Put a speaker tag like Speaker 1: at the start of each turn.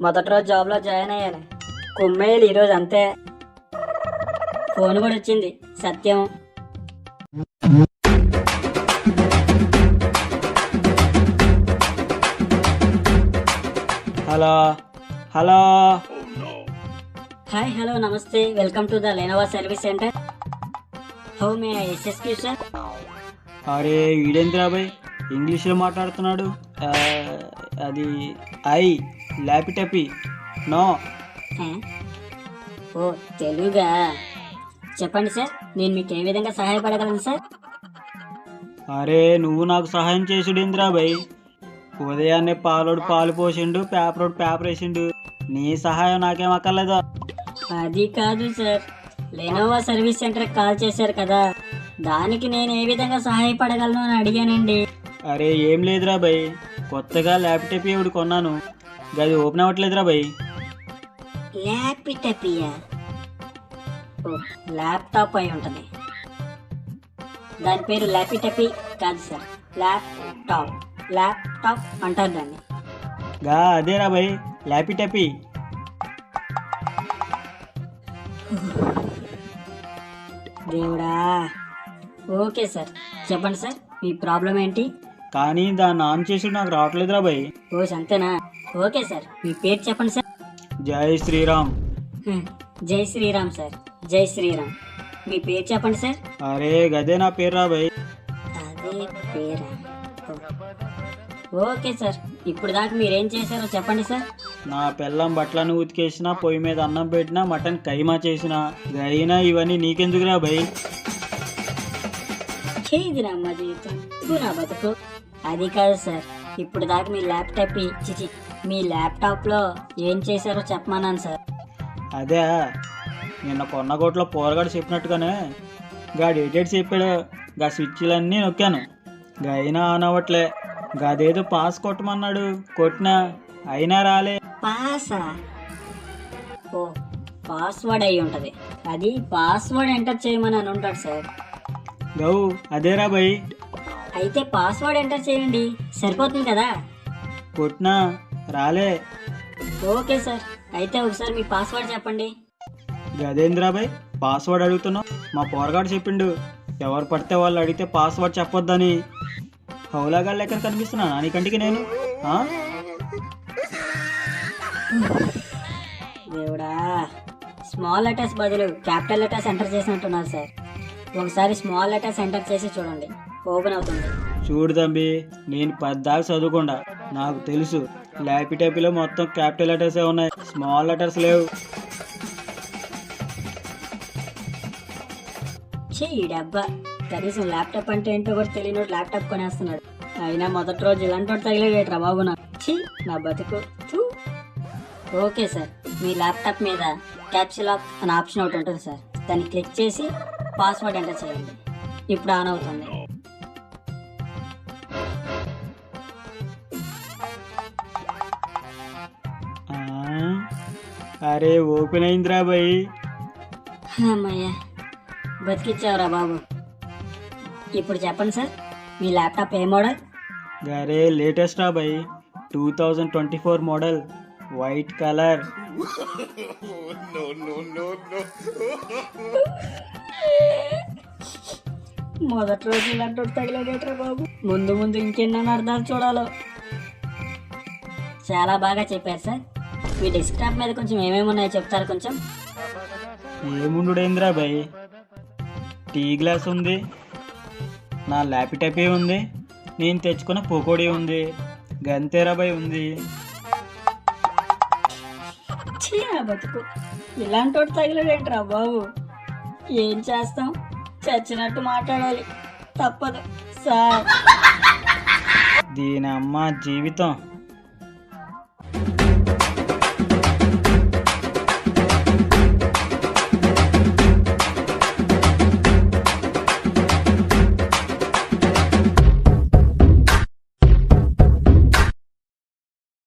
Speaker 1: మొదటి రోజు జాబ్లో జాయిన్ అయ్యాను. కుమ్మేయాలి ఈరోజు అంతే. ఫోన్ కూడా వచ్చింది. సత్యం.
Speaker 2: హలో హలో
Speaker 1: హాయ్ హలో నమస్తే, welcome to the Lenovo service centre. How may I assist you sir?
Speaker 2: అరే వీడేంద్రా బాయ్ ఇంగ్లీష్లో మాట్లాడుతున్నాడు. అది ఐ ల్యాపిటపి నో.
Speaker 1: ఓ తెలుగా? చెప్పండి సార్, నేను మీకు ఏ విధంగా సహాయపడగలను సార్?
Speaker 2: అరే నువ్వు నాకు సహాయం చేసుడేంద్రా బాయ్. ఉదయాన్నే పాలోడు పాలు పోసిండు, పేపరోడు పేపర్ వేసిండు. నీ సహాయం నాకేం అక్కర్లేదు.
Speaker 1: అది కాదు సార్, లెనోవా సర్వీస్ సెంటర్కి కాల్ చేశారు కదా, దానికి నేను ఏ విధంగా సహాయపడగలను అని అడిగానండి.
Speaker 2: అరే ఏం లేదురా బాయ్, కొత్తగా ల్యాప్టాప్ ఒకటి కొన్నాను, అది ఓపెన్ అవ్వట్లేదురా బాయ్.
Speaker 1: ల్యాపిటపియా? ఓ ల్యాప్టాప్ అయి ఉంటుంది. దాని పేరు ల్యాపిటపి కాదు సార్, ల్యాప్టాప్. ల్యాప్టాప్ అంటారు దాన్ని.
Speaker 2: అదేరా బాయ్ ల్యాపిటపి.
Speaker 1: దేవుడా. ఓకే సార్, చెప్పండి సార్, మీ ప్రాబ్లం ఏంటి?
Speaker 2: కానీ దాన్ని ఆన్ చేసి నాకు రావట్లేదురా బాయ్.
Speaker 1: ఓ అంతేనా? ఓకే సార్, మీ పేరు చెప్పండి సార్.
Speaker 2: జై శ్రీరామ్.
Speaker 1: జై శ్రీరామ్ సార్, జై శ్రీరామ్. మీ పేరు చెప్పండి సార్.
Speaker 2: అరే గదే నా పేరు రా బాయ్.
Speaker 1: అదే పేరా? ఓకే సార్, ఇప్పుడు దాకా మీరేం చేశారో చెప్పండి సార్.
Speaker 2: నా పిల్లం బట్టలను ఉతికేసిన, పొయ్యి మీద అన్నం పెట్టినా, మటన్ కైమా చేసిన, అయినా ఇవన్నీ నీకెందుకురా బాయ్?
Speaker 1: ఇది నమ్మ జీవితం, నా బతుకు. అది కాదు సార్, ఇప్పుడు దాకా మీ ల్యాప్టాప్ చిచి మీ ల్యాప్టాప్లో ఏం చేశారో చెప్పమన్నాను సార్.
Speaker 2: అదే నిన్న కొన్నగోట్లో పోరగాడు చెప్పినట్టుగానే గాడు ఎడిట్ చెప్పాడు. గా స్విచ్లన్నీ నొక్కాను, అయినా ఆన్ అవ్వట్లే. గదేదో పాస్ కొట్టమన్నాడు, కొట్టినా అయినా రాలే.
Speaker 1: పాసా? ఓ పాస్వర్డ్ అయి ఉంటుంది. అది పాస్వర్డ్ ఎంటర్ చేయమని అని ఉంటాడు సార్.
Speaker 2: గౌ అదేరా బాయ్.
Speaker 1: అయితే పాస్వర్డ్ ఎంటర్ చేయండి, సరిపోతుంది కదా.
Speaker 2: కొట్టినా రాలే.
Speaker 1: ఓకే సార్, అయితే ఒకసారి మీ పాస్వర్డ్ చెప్పండి.
Speaker 2: గదేంద్రా బాయ్ పాస్వర్డ్ అడుగుతున్నావు? మా పోరగాడు చెప్పిండు ఎవరు పడితే వాళ్ళు అడిగితే పాస్వర్డ్ చెప్పొద్దని. హౌలాగా లెక్కన కనిపిస్తున్నా నీ కంటికి నేను?
Speaker 1: దేవుడా, స్మాల్ లెటర్స్ బదులు క్యాపిటల్ లెటర్స్ ఎంటర్ చేసినట్టున్నారు సార్. ఒకసారి స్మాల్ లెటర్స్ ఎంటర్ చేసి చూడండి, ఓపెన్ అవుతుంది.
Speaker 2: చూడు తంబి, నేను 10 దాకా చదువుకుండా, నాకు తెలుసు ల్యాపిటాప్లో మొత్తం క్యాపిటల్ లెటర్సే ఉన్నాయి, స్మాల్ లెటర్స్ లేవు.
Speaker 1: ఈ డబ్బా కనీసం ల్యాప్టాప్ అంటే ఏంటో కూడా తెలియనోడు ల్యాప్టాప్ కొనేస్తున్నాడు. అయినా మొదటి రోజు ఇలాంటి తగిలేడేట్రా బాబు నాకు. నా బతుకు. ఓకే సార్, మీ ల్యాప్టాప్ మీద క్యాప్చర్ లాక్ అనే ఆప్షన్ ఒకటి ఉంటుంది సార్, దాన్ని క్లిక్ చేసి పాస్వర్డ్ ఎంటర్ చేయండి. ఇప్పుడు ఆన్ అవుతుంది.
Speaker 2: అరే ఓపెన్ అయిందిరా బాయ్.
Speaker 1: అమ్మయ్యా, బతికిచ్చావురా బాబు. ఇప్పుడు చెప్పండి సార్, మీ ల్యాప్టాప్ ఏ మోడల్?
Speaker 2: అరే లేటెస్ట్ రా బాయ్, 2024 మోడల్, వైట్ కలర్.
Speaker 1: మొదటి రోజు ఇలాంటి తగిలేటరా బాబు. ముందు ముందు ఇంకెన్న అర్థాలు చూడాలో. చాలా బాగా చెప్పారు సార్. మీ డెస్క్టాప్ మీద కొంచెం ఏమేమి ఉన్నాయో చెప్తారు కొంచెం?
Speaker 2: ఏముండుడేంద్రా బాయ్, టీ గ్లాస్ ఉంది, నా ల్యాపిటాపే ఉంది, నేను తెచ్చుకున్న పకోడీ ఉంది, గంతేరా బాయ్ ఉంది.
Speaker 1: బతుకు ఇలాంటి వాడు తగిలేటరా బాబు. ఏం చేస్తాం, చచ్చినట్టు మాట్లాడాలి, తప్పదు సార్.
Speaker 2: దీని అమ్మ జీవితం.